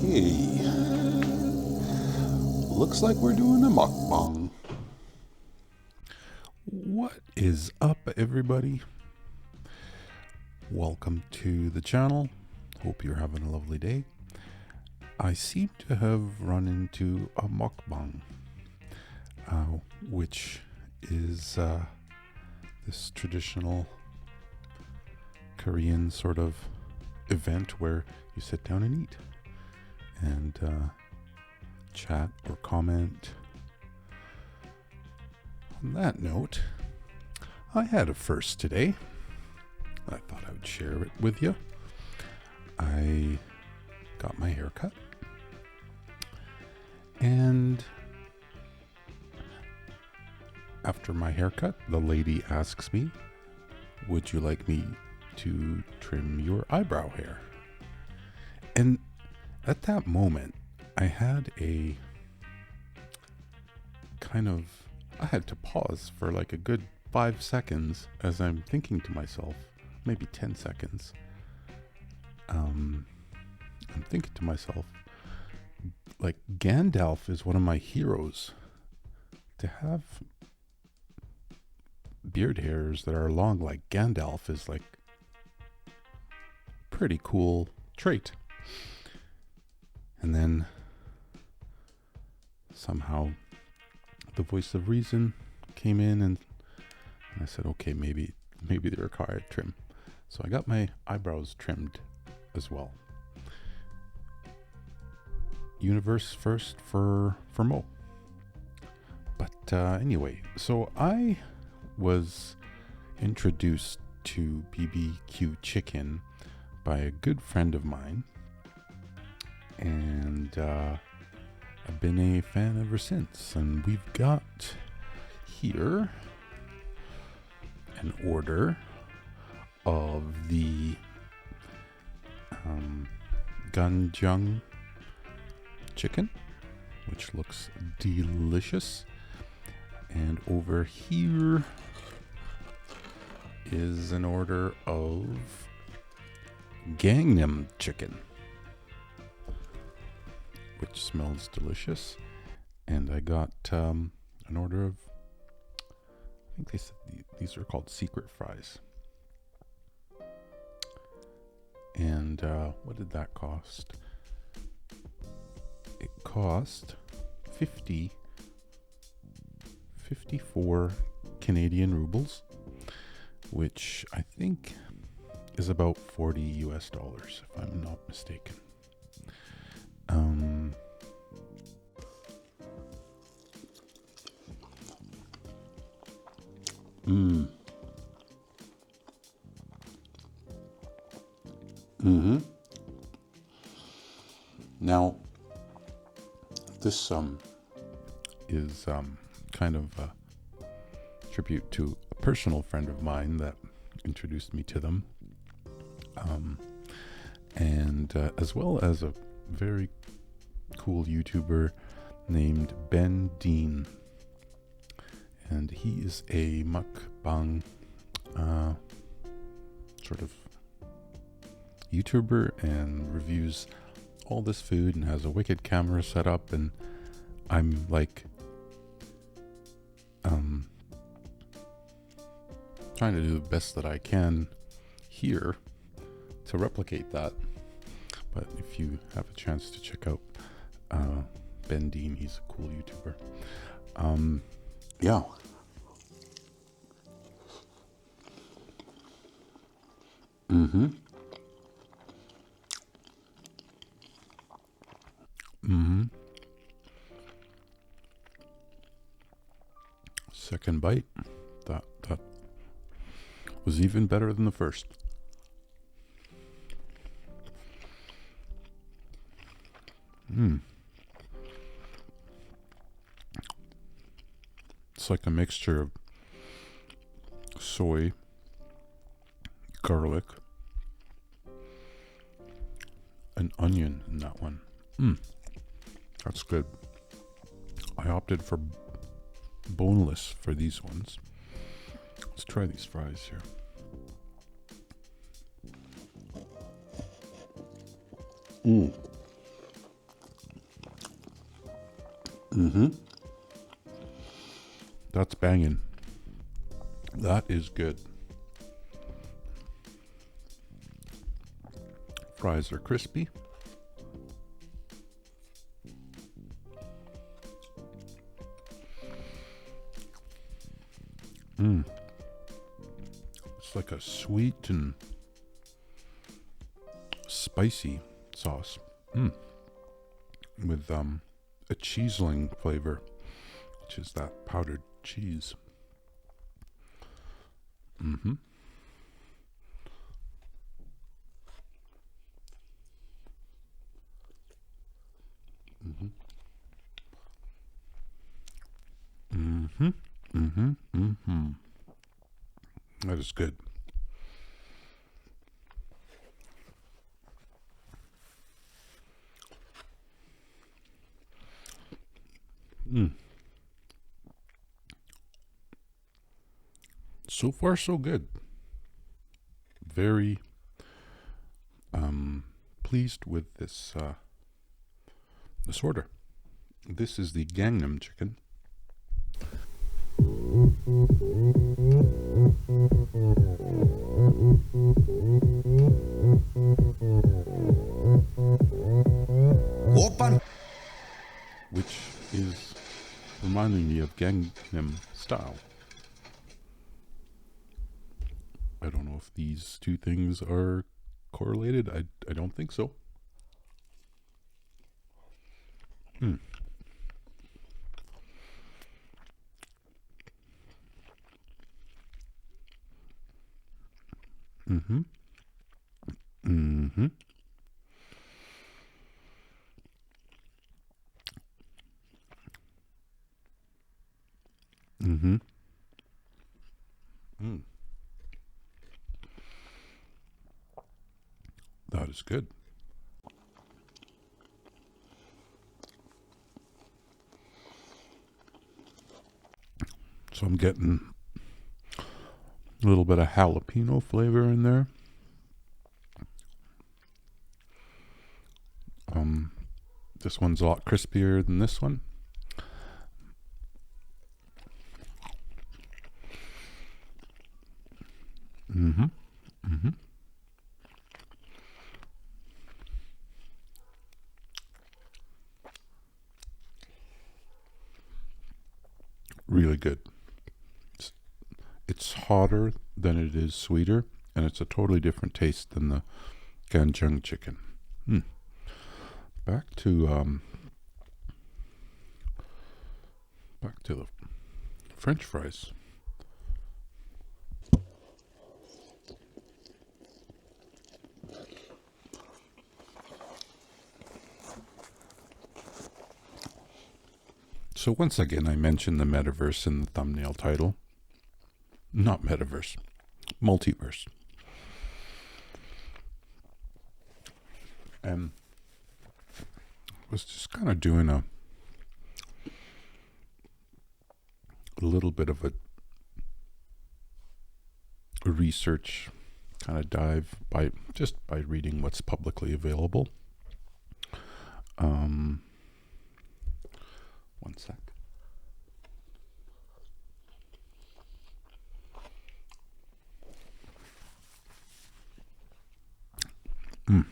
Okay. Looks like we're doing a mukbang. What is up, everybody? Welcome to the channel. Hope you're having a lovely day. I seem to have run into a mukbang, which is this traditional Korean sort of event where you sit down and eat and chat or comment. On that note, I had a first today. I thought I would share it with you. I got my hair cut, and after my haircut, the lady asks me, "Would you like me to trim your eyebrow hair?" And at that moment, I had a I had to pause for like a good 5 seconds as I'm thinking to myself, maybe 10 seconds. I'm thinking to myself, like, Gandalf is one of my heroes. To have beard hairs that are long like Gandalf is like pretty cool trait. And then somehow the voice of reason came in, and I said, okay, maybe they require trim. So I got my eyebrows trimmed as well. Universe first for Mo. But anyway, so I was introduced to BBQ chicken by a good friend of mine, and I've been a fan ever since. And we've got here an order of the ganjang chicken, which looks delicious. And over here is an order of gangnam chicken, which smells delicious. And I got an order of, I think they said these are called secret fries. And what did that cost? It cost 54 Canadian rubles, which I think is about $40 US, if I'm not mistaken. Now, this is kind of a tribute to a personal friend of mine that introduced me to them, and as well as a very cool YouTuber named Ben Dean, and he is a mukbang sort of YouTuber and reviews all this food and has a wicked camera set up, and I'm like trying to do the best that I can here to replicate that. But if you have a chance to check out Ben Dean, he's a cool YouTuber. Yeah. Second bite, that was even better than the first. It's like a mixture of soy, garlic, and onion in that one. That's good. I opted for boneless for these ones. Let's try these fries here. Mm-hmm. That's banging. That is good. Fries are crispy. Mm. It's like a sweet and spicy sauce. Mm. With a cheeseling flavor, which is that powdered cheese. Mm-hmm. Mm-hmm. Mm-hmm. Mm-hmm. Mm-hmm. That is good. Mm. So far, so good. Very pleased with this order. This is the Gangnam chicken. Open. Which is reminding me of Gangnam Style. I don't know if these two things are correlated. I don't think so. Mm. Mm-hmm. Mm-hmm. Mm-hmm. Mm. That is good. So I'm getting a little bit of jalapeno flavor in there. This one's a lot crispier than this one. Mm-hmm. Mm-hmm. Really good. It's hotter than it is sweeter, and it's a totally different taste than the ganjang chicken. Mm. Back to the French fries. So once again, I mentioned the metaverse in the thumbnail title. Not metaverse, multiverse. And was just kind of doing a little bit of a research kind of dive by reading what's publicly available. One sec. Mm.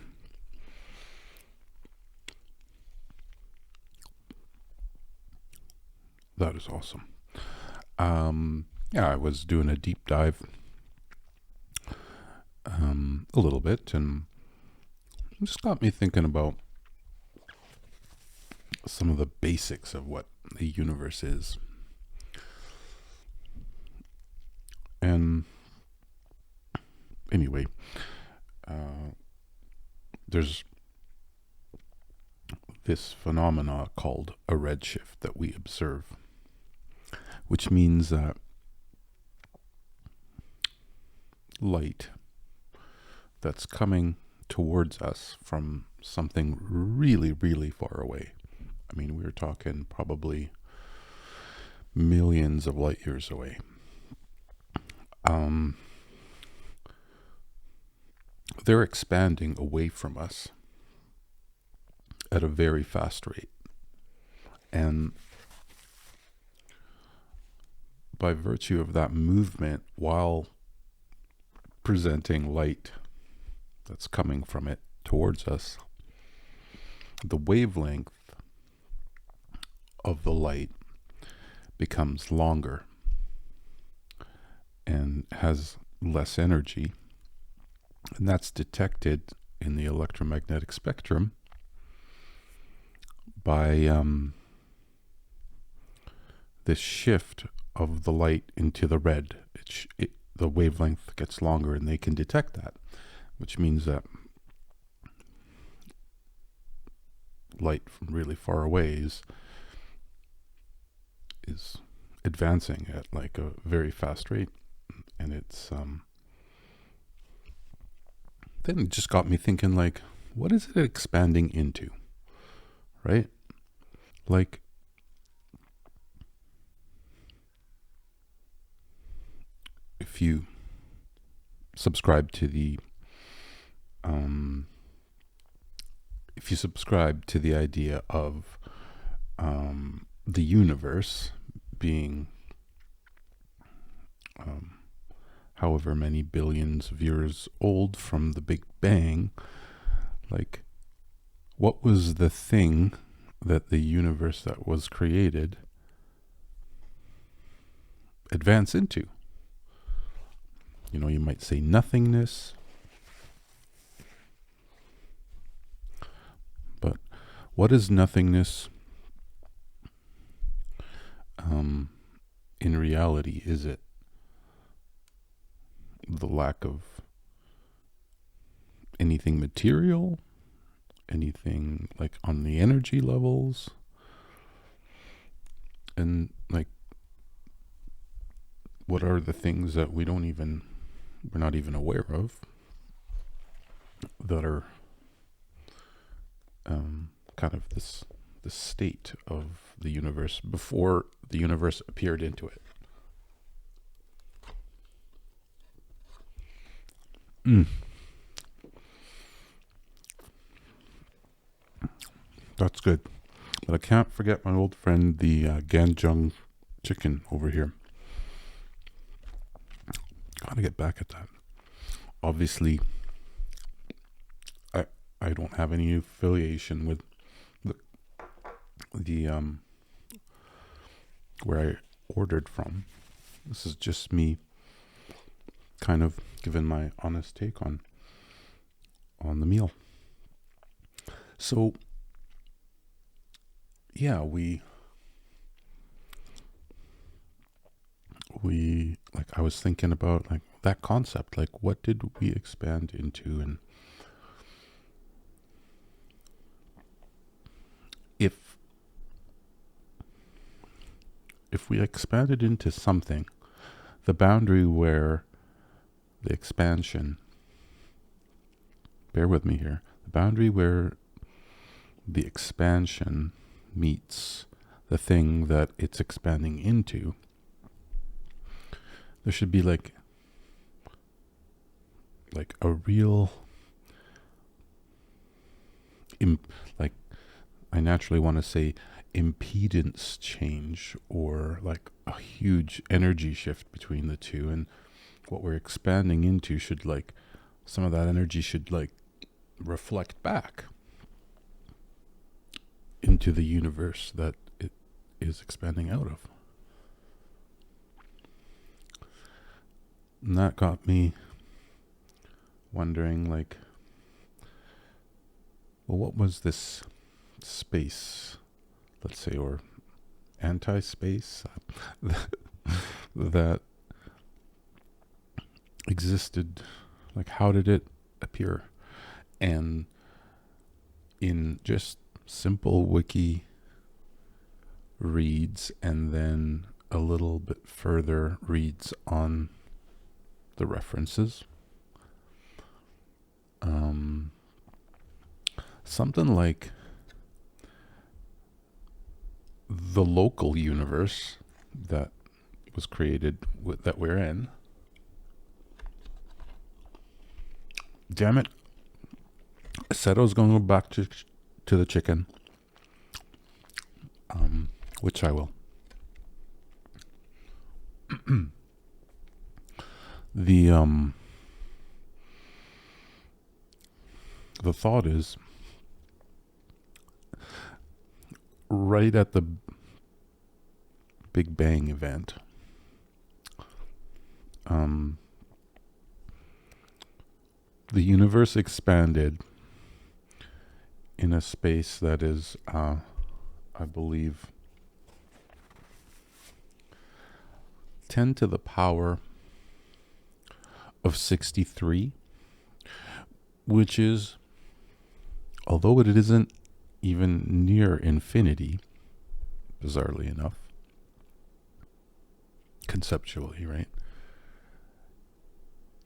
That is awesome. Yeah, I was doing a deep dive a little bit, and it just got me thinking about some of the basics of what the universe is. And anyway, there's this phenomena called a redshift that we observe, which means that light that's coming towards us from something really, really far away. I mean, we're talking probably millions of light years away. They're expanding away from us at a very fast rate. And by virtue of that movement, while presenting light that's coming from it towards us, the wavelength of the light becomes longer and has less energy. And that's detected in the electromagnetic spectrum by this shift of the light into the red. The wavelength gets longer, and they can detect that, which means that light from really far away is advancing at like a very fast rate. And it's then it just got me thinking, like, what is it expanding into, right? Like, if you subscribe to the idea of the universe being however many billions of years old from the Big Bang, like, what was the thing that the universe that was created advance into? You know, you might say nothingness, but what is nothingness in reality? Is it the lack of anything material, anything like on the energy levels, and like, what are the things that we're not even aware of, that are kind of this state of the universe before the universe appeared into it? That's good. But I can't forget my old friend, the Ganjung chicken over here. Gotta get back at that. Obviously, I don't have any affiliation with the where I ordered from. This is just me kind of giving my honest take on the meal. So yeah, we like, I was thinking about like that concept, like, what did we expand into? And if we expanded into something, the boundary where the expansion, bear with me here, the boundary where the expansion meets the thing that it's expanding into, there should be like a real like, I naturally want to say impedance change, or like a huge energy shift between the two. And what we're expanding into should, like, some of that energy should like reflect back into the universe that it is expanding out of. And that got me wondering, like, well, what was this space, let's say, or anti-space that existed? Like, how did it appear? And in just simple wiki reads, and then a little bit further reads on the references, something like the local universe that was created that we're in. Damn it. I said I was going to go back to the chicken, which I will. The the thought is right at the Big Bang event. The universe expanded in a space that is, I believe, 10 to the power of 63, which is, although it isn't even near infinity, bizarrely enough, conceptually, right,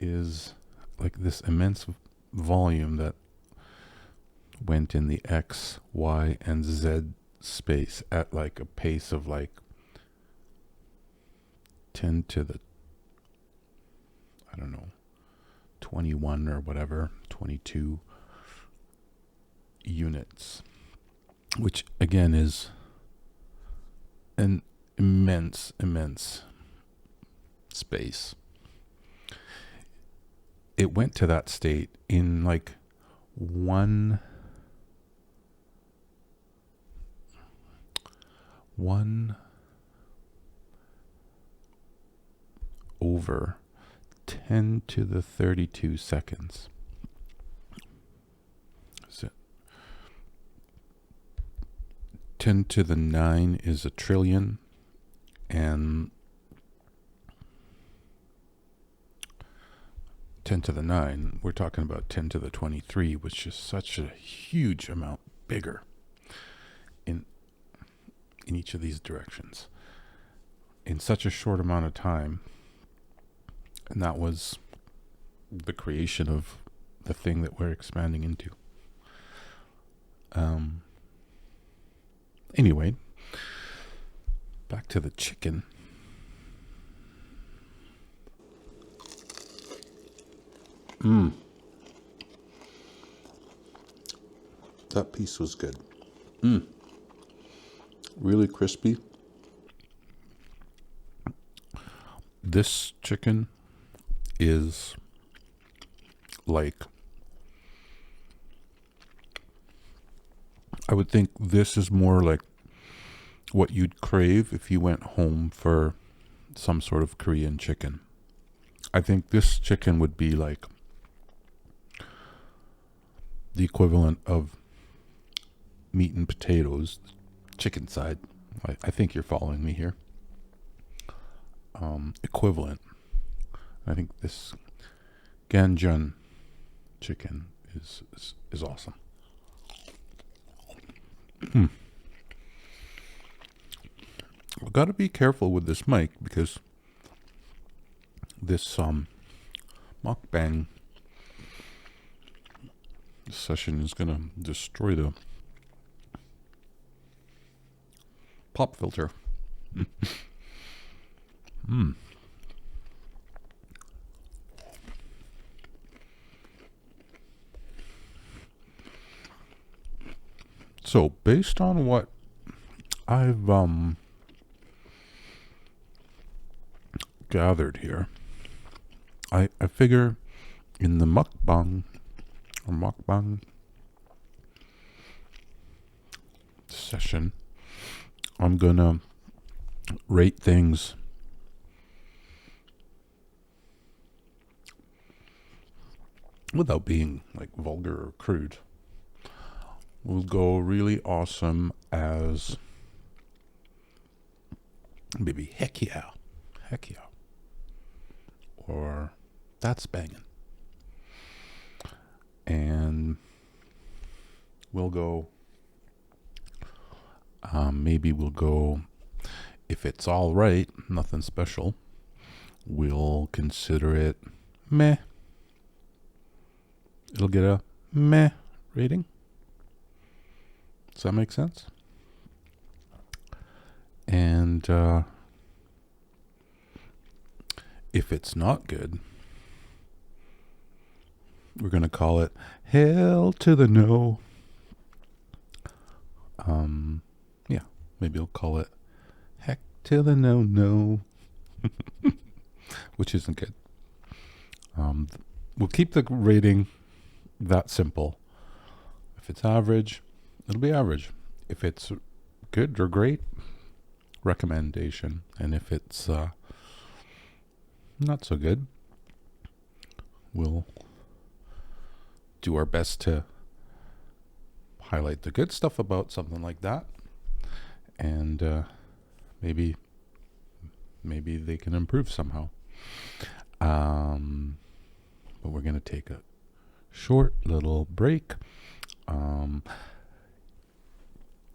is like this immense volume that went in the X, Y, and Z space at like a pace of like 10 to the, I don't know, 21 or whatever, 22 units, which again is an immense space. It went to that state in like one over 10 to the 32 seconds. So 10 to the 9 is a trillion, and 10 to the 9, we're talking about 10 to the 23, which is such a huge amount bigger in each of these directions in such a short amount of time. And that was the creation of the thing that we're expanding into. Anyway, back to the chicken. That piece was good. Really crispy. This chicken is like, I would think this is more like what you'd crave if you went home for some sort of Korean chicken. I think this chicken would be like the equivalent of meat and potatoes, chicken side. I think you're following me here. Equivalent. I think this Ganjun chicken is awesome. I've got to be careful with this mic because this mukbang session is going to destroy the pop filter. So based on what I've gathered here, I figure in the mukbang session, I'm gonna rate things without being like vulgar or crude. We'll go really awesome as maybe heck yeah, or that's banging, and we'll go. Maybe we'll go, if it's all right, nothing special, we'll consider it meh. It'll get a meh rating. Does that make sense? And if it's not good, we're going to call it hell to the no. Yeah, maybe we'll call it heck to the no. which isn't good. Um, we'll keep the rating that simple. If it's average, it'll be average. If it's good or great, recommendation. And if it's not so good, we'll do our best to highlight the good stuff about something like that. And maybe they can improve somehow. But we're going to take a short little break.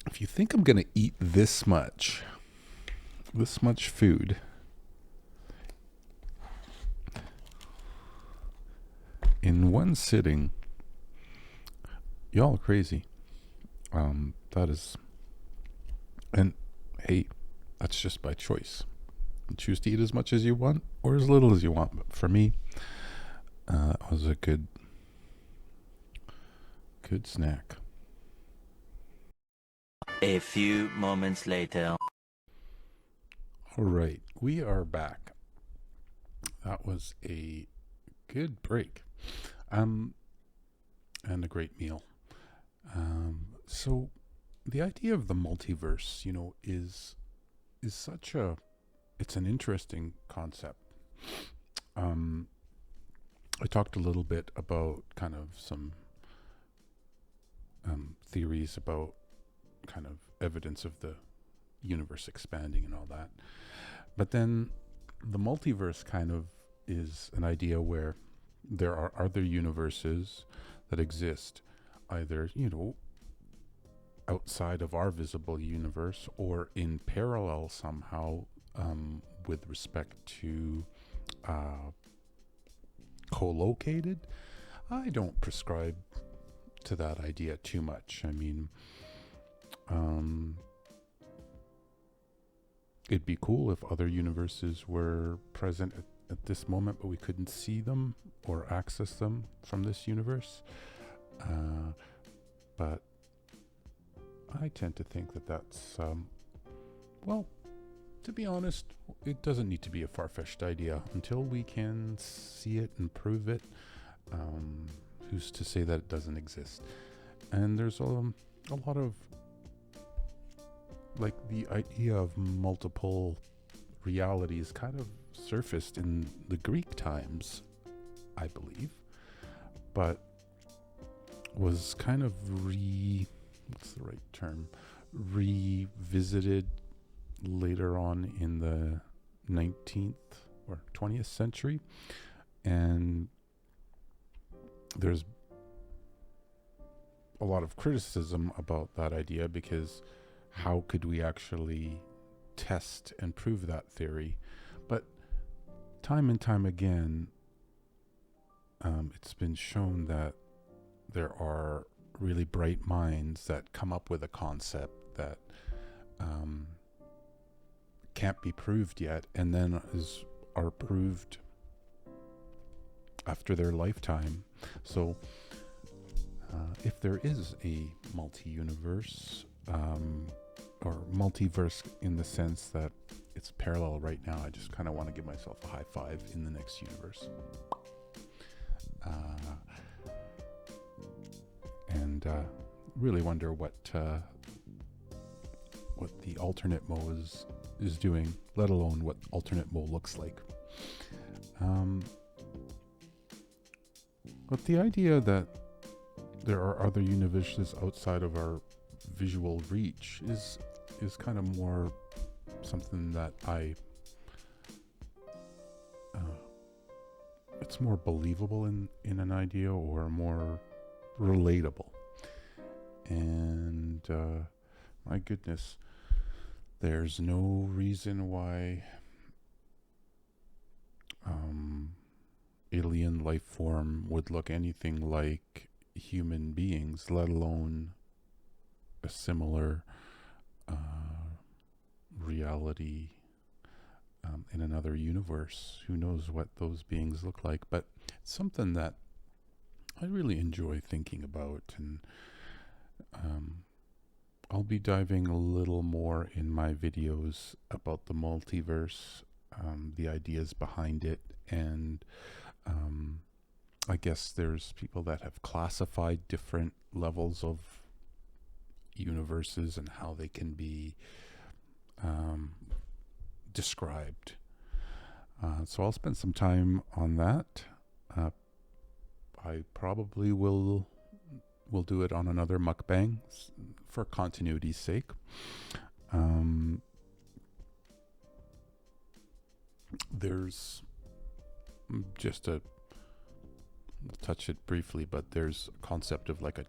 If you think I'm going to eat this much food in one sitting, y'all are crazy. That is, and hey, that's just by choice. You choose to eat as much as you want or as little as you want. But for me, it was a good snack. A few moments later. All right, we are back. That was a good break, and a great meal. So the idea of the multiverse, is such it's an interesting concept. I talked a little bit about kind of some theories about kind of evidence of the universe expanding and all that. But then the multiverse kind of is an idea where there are other universes that exist, either, outside of our visible universe or in parallel somehow, with respect to co-located. I don't prescribe to that idea too much. I mean, it'd be cool if other universes were present at this moment, but we couldn't see them or access them from this universe. But I tend to think that that's, well, to be honest, it doesn't need to be a far-fetched idea. Until we can see it and prove it, who's to say that it doesn't exist? And there's a lot of, like, the idea of multiple realities kind of surfaced in the Greek times, I believe, but was kind of what's the right term? Revisited later on in the 19th or 20th century. And there's a lot of criticism about that idea, because how could we actually test and prove that theory? But time and time again, it's been shown that there are really bright minds that come up with a concept that can't be proved yet, and then are proved after their lifetime. So if there is a multi-universe, or multiverse in the sense that it's parallel right now, I just kind of want to give myself a high five in the next universe. And really wonder what the alternate Mo is doing, let alone what alternate Mo looks like. But the idea that there are other universes outside of our visual reach is kind of more something that it's more believable in an idea, or more relatable. And my goodness, there's no reason why alien life form would look anything like human beings, let alone a similar reality in another universe. Who knows what those beings look like? But it's something that I really enjoy thinking about, and I'll be diving a little more in my videos about the multiverse the ideas behind it, and I guess there's people that have classified different levels of universes and how they can be described. So I'll spend some time on that. I probably will do it on another mukbang for continuity's sake. There's just a touch it briefly, but there's a concept of like a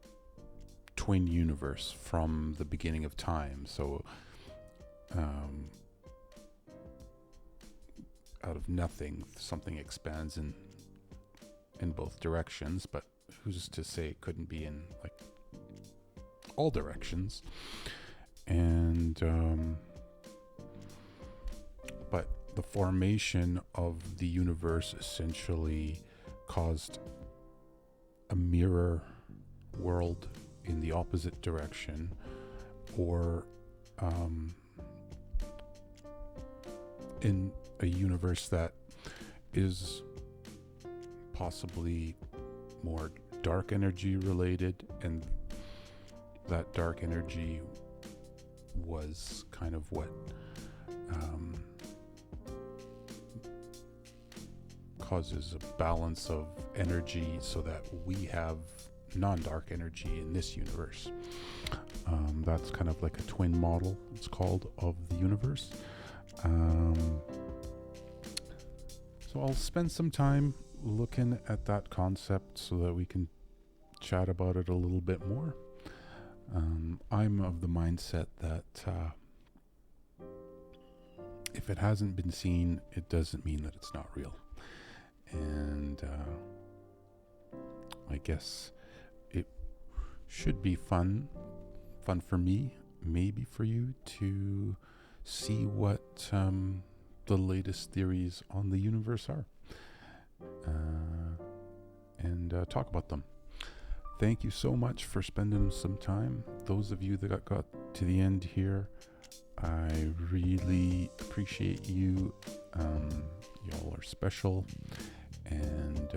twin universe from the beginning of time. So out of nothing, something expands in both directions, but who's to say it couldn't be in like all directions? And but the formation of the universe essentially caused a mirror world in the opposite direction, or in a universe that is possibly more dark energy related, and that dark energy was kind of what causes a balance of energy so that we have non-dark energy in this universe. That's kind of like a twin model, it's called, of the universe. So I'll spend some time looking at that concept so that we can chat about it a little bit more. I'm of the mindset that if it hasn't been seen, it doesn't mean that it's not real. And I guess it should be fun for me, maybe for you, to see what the latest theories on the universe are, and talk about them. Thank you so much for spending some time. Those of you that got to the end here, I really appreciate you. Y'all are special, and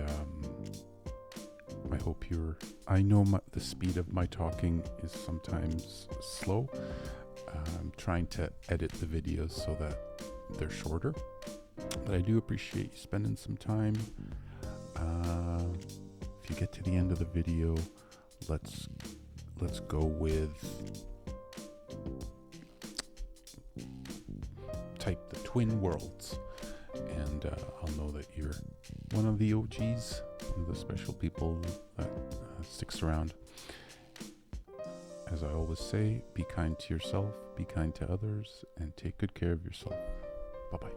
I hope I know the speed of my talking is sometimes slow. I'm trying to edit the videos so that they're shorter, but I do appreciate you spending some time. If you get to the end of the video, let's go with type the twin worlds, and I'll know that you're one of the OGs, one of the special people that sticks around. As I always say, be kind to yourself, be kind to others, and take good care of yourself. Bye-bye.